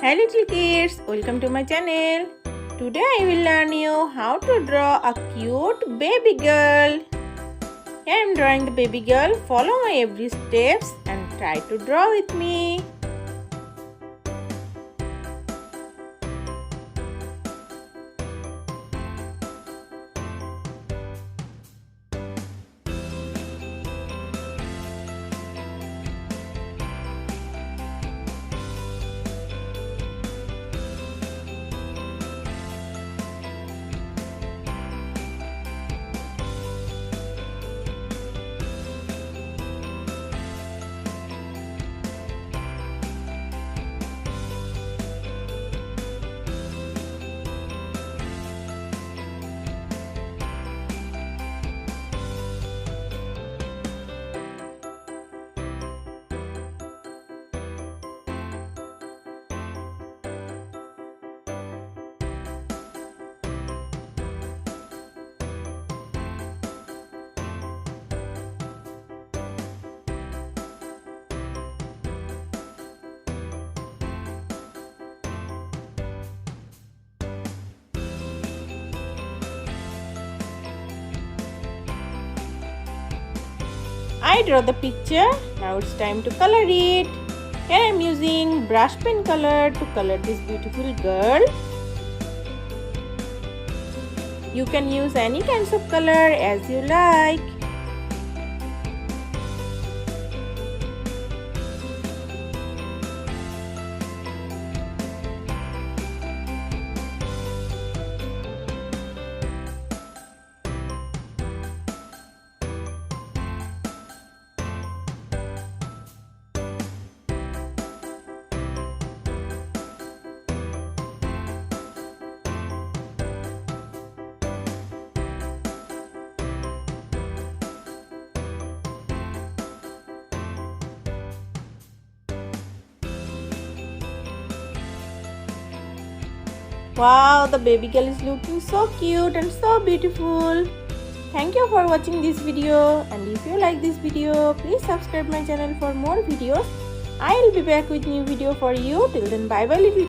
Hi little kids, welcome to my channel. Today I will learn you how to draw a cute baby girl. Here I am drawing the baby girl. Follow my every steps and try to draw with me. I draw the picture. Now it's time to color it. Here I am using brush pen color to color this beautiful girl. You can use any kinds of color as you like. Wow, the baby girl is looking so cute and so beautiful. Thank you for watching this video, and if you like this video, please subscribe my channel for more videos. I will be back with new video for you. Till then, bye bye little